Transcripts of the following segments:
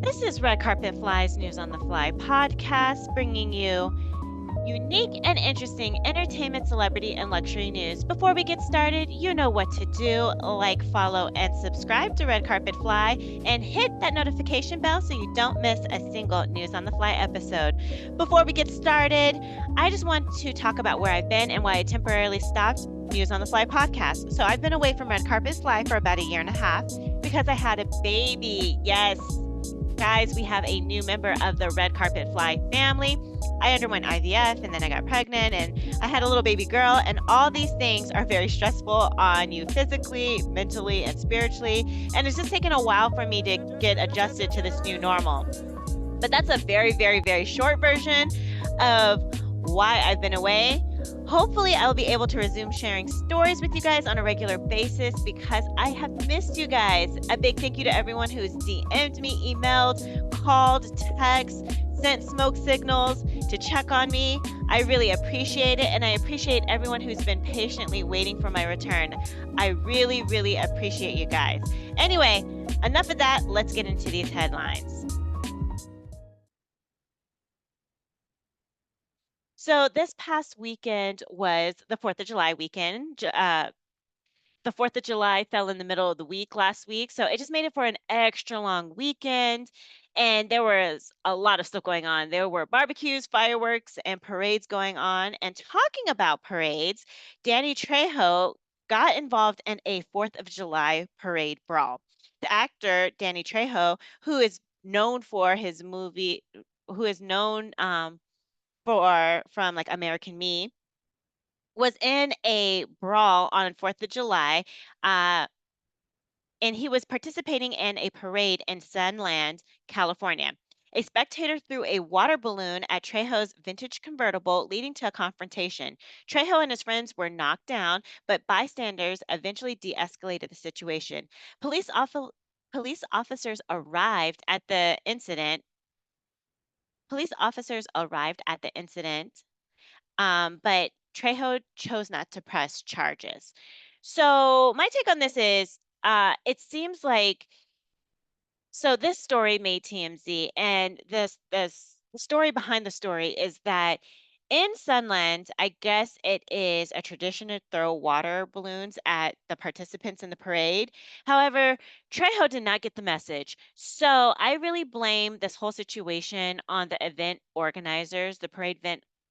This is Red Carpet Fly's News on the Fly podcast, bringing you unique and interesting entertainment, celebrity, and luxury news. Before we get started, you know what to do. Like, follow, and subscribe to Red Carpet Fly, and hit that notification bell so you don't miss a single News on the Fly episode. Before we get started, I just want to talk about where I've been and why I temporarily stopped News on the Fly podcast. So I've been away from Red Carpet Fly for about a year and a half because I had a baby. Yes, guys, we have a new member of the Red Carpet Fly family. I underwent IVF and then I got pregnant and I had a little baby girl, and all these things are very stressful on you physically, mentally, and spiritually. And it's just taken a while for me to get adjusted to this new normal. But that's a very, very, very short version of why I've been away. Hopefully, I'll be able to resume sharing stories with you guys on a regular basis because I have missed you guys. A big thank you to everyone who's DM'd me, emailed, called, text, sent smoke signals to check on me. I really appreciate it, and I appreciate everyone who's been patiently waiting for my return. I really, really appreciate you guys. Anyway, enough of that. Let's get into these headlines. So this past weekend was the 4th of July weekend. The 4th of July fell in the middle of the week last week, so it just made it for an extra long weekend. And there was a lot of stuff going on. There were barbecues, fireworks, and parades going on. And talking about parades, Danny Trejo got involved in a 4th of July parade brawl. The actor Danny Trejo, who is known for his movie, who is known for from like American Me, was in a brawl on 4th of July, uh, and he was participating in a parade in Sunland, California. A spectator threw a water balloon at Trejo's vintage convertible, leading to a confrontation. Trejo and his friends were knocked down, but bystanders eventually de escalated the situation. Police officers arrived at the incident. Police officers arrived at the incident, but Trejo chose not to press charges. So my take on this is, it seems like this story made TMZ, and the story behind the story is that in Sunland, I guess it is a tradition to throw water balloons at the participants in the parade. However, Trejo did not get the message. So I really blame this whole situation on the event organizers, the parade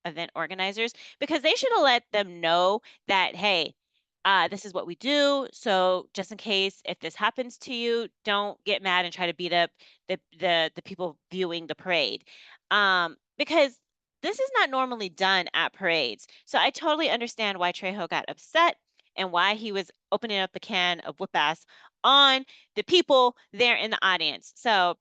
event organizers, because they should have let them know that, hey, this is what we do. So just in case if this happens to you, don't get mad and try to beat up the people viewing the parade, because this is not normally done at parades. So I totally understand why Trejo got upset and why he was opening up the can of whoop ass on the people there in the audience. So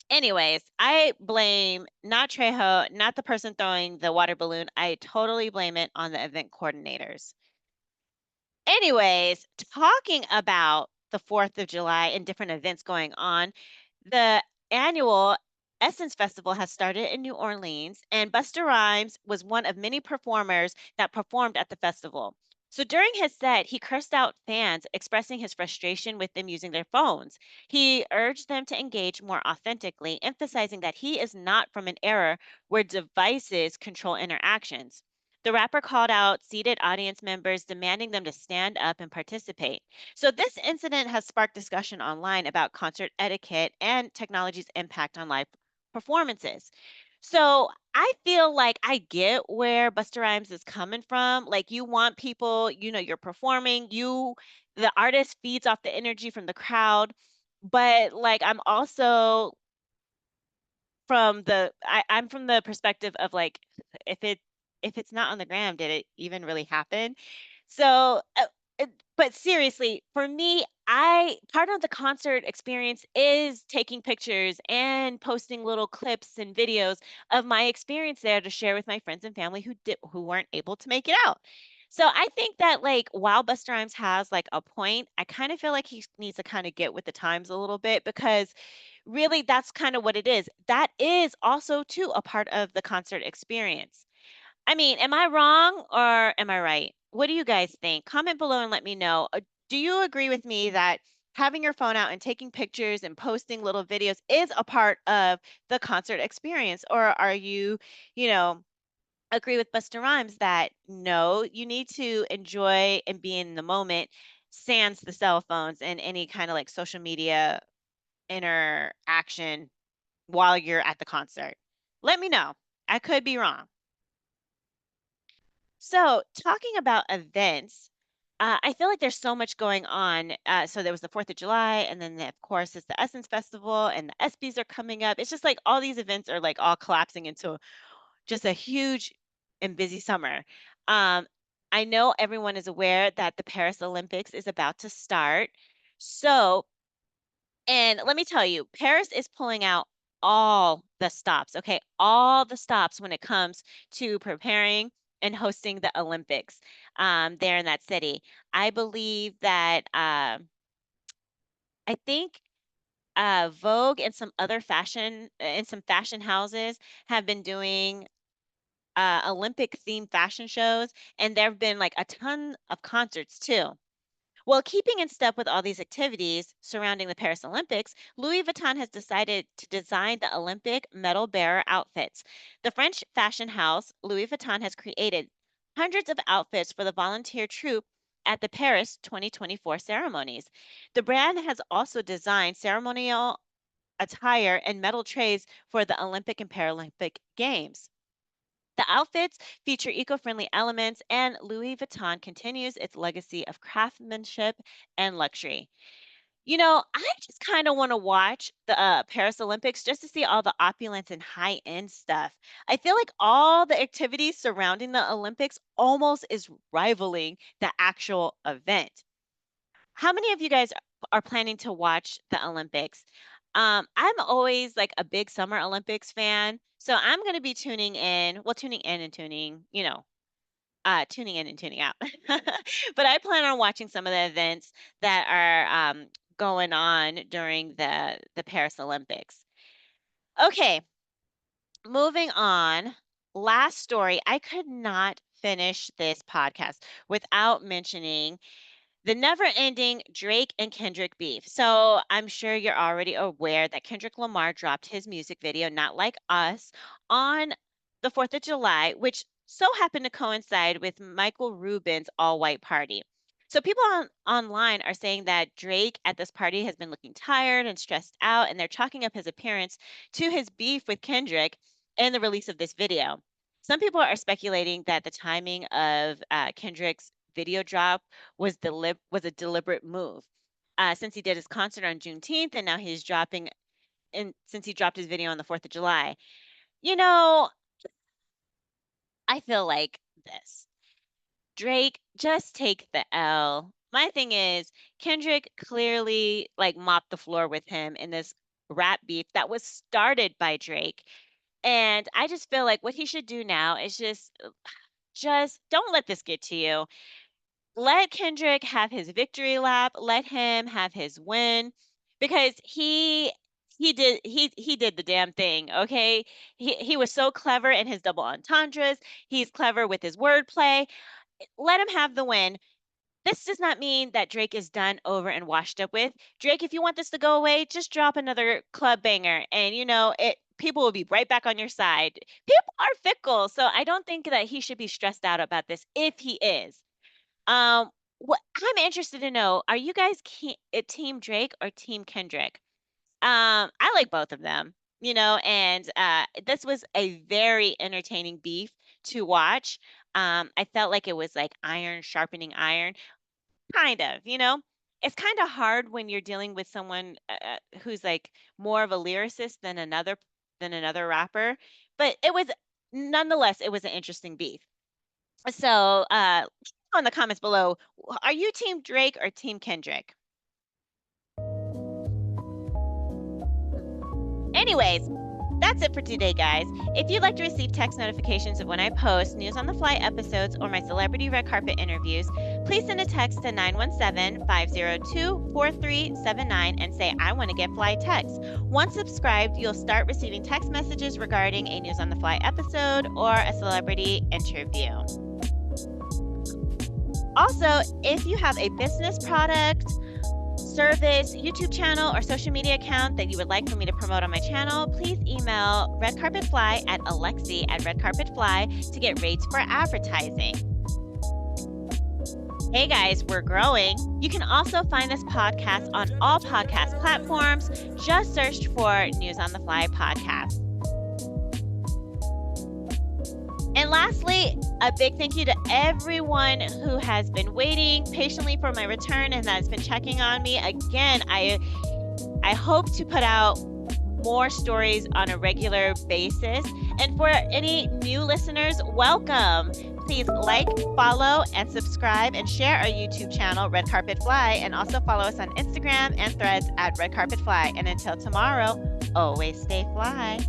anyways, I blame not Trejo, not the person throwing the water balloon. I totally blame it on the event coordinators. Anyways, talking about the 4th of July and different events going on, the annual Essence Festival has started in New Orleans, and Busta Rhymes was one of many performers that performed at the festival. So during his set, he cursed out fans, expressing his frustration with them using their phones. He urged them to engage more authentically, emphasizing that he is not from an era where devices control interactions. The rapper called out seated audience members, demanding them to stand up and participate. So, this incident has sparked discussion online about concert etiquette and technology's impact on live performances. So, I feel like I get where Busta Rhymes is coming from. Like, you want people, you're performing, the artist feeds off the energy from the crowd. But, like, I'm also I'm from the perspective of like, if it if it's not on the gram, did it even really happen? So, but seriously, for me, I part of the concert experience is taking pictures and posting little clips and videos of my experience there to share with my friends and family who weren't able to make it out. So I think that, like, while Busta Rhymes has like a point, I kind of feel like he needs to kind of get with the times a little bit, because really that's kind of what it is. That is also too a part of the concert experience. I mean, am I wrong or am I right? What do you guys think? Comment below and let me know. Do you agree with me that having your phone out and taking pictures and posting little videos is a part of the concert experience? Or are you, you know, agree with Busta Rhymes that no, you need to enjoy and be in the moment, sans the cell phones and any kind of like social media interaction while you're at the concert? Let me know. I could be wrong. So, talking about events, I feel like there's so much going on. So there was the 4th of July, and then of course it's the Essence Festival, and the ESPYS are coming up. It's just like all these events are like all collapsing into just a huge and busy summer. Um, I know everyone is aware that the Paris Olympics is about to start. So, and let me tell you, Paris is pulling out all the stops, okay? All the stops when it comes to preparing and hosting the Olympics there in that city. I believe that I think Vogue and some other fashion and some fashion houses have been doing Olympic themed fashion shows, and there have been like a ton of concerts too. Well, keeping in step with all these activities surrounding the Paris Olympics, Louis Vuitton has decided to design the Olympic medal bearer outfits. The French fashion house Louis Vuitton has created hundreds of outfits for the volunteer troop at the Paris 2024 ceremonies. The brand has also designed ceremonial attire and medal trays for the Olympic and Paralympic Games. The outfits feature eco friendly elements, and Louis Vuitton continues its legacy of craftsmanship and luxury. I just kind of want to watch the Paris Olympics just to see all the opulence and high end stuff. I feel like all the activities surrounding the Olympics almost is rivaling the actual event. How many of you guys are planning to watch the Olympics? I'm always like a big Summer Olympics fan, so I'm going to be tuning in. Well, tuning in and tuning in and tuning out. But I plan on watching some of the events that are going on during the Paris Olympics. Okay, moving on. Last story. I could not finish this podcast without mentioning the never ending Drake and Kendrick beef. So I'm sure you're already aware that Kendrick Lamar dropped his music video, Not Like Us, on the 4th of July, which so happened to coincide with Michael Rubin's all white party. So people online are saying that Drake at this party has been looking tired and stressed out, and they're chalking up his appearance to his beef with Kendrick and the release of this video. Some people are speculating that the timing of Kendrick's video drop was a deliberate move. Since he did his concert on Juneteenth and now he's dropping and since he dropped his video on the 4th of July. You know, I feel like this. Drake, just take the L. My thing is, Kendrick clearly like mopped the floor with him in this rap beef that was started by Drake. And I just feel like what he should do now is just don't let this get to you. Let Kendrick have his victory lap, let him have his win because he did the damn thing, okay? He was so clever in his double entendres. He's clever with his wordplay. Let him have the win. This does not mean that Drake is done over and washed up with. Drake, if you want this to go away, just drop another club banger and it people will be right back on your side. People are fickle, so I don't think that he should be stressed out about this if he is. What I'm interested to know, are you guys team Drake or team Kendrick? I like both of them, and this was a very entertaining beef to watch. I felt like it was like iron sharpening iron, kind of. It's kind of hard when you're dealing with someone who's like more of a lyricist than another rapper, but nonetheless, it was an interesting beef. So, in the comments below, are you team Drake or team Kendrick? Anyways, that's it for today, guys. If you'd like to receive text notifications of when I post news on the fly episodes or my celebrity red carpet interviews, please send a text to 917-502-4379 and say, I want to get fly text. Once subscribed, you'll start receiving text messages regarding a news on the fly episode or a celebrity interview. Also, if you have a business product, service, YouTube channel, or social media account that you would like for me to promote on my channel, please email redcarpetfly@alexi@redcarpetfly to get rates for advertising. Hey guys, we're growing. You can also find this podcast on all podcast platforms. Just search for News on the Fly podcast. And lastly, a big thank you to everyone who has been waiting patiently for my return and has been checking on me. Again, I hope to put out more stories on a regular basis. And for any new listeners, welcome. Please like, follow, and subscribe and share our YouTube channel, Red Carpet Fly, and also follow us on Instagram and Threads at Red Carpet Fly. And until tomorrow, always stay fly.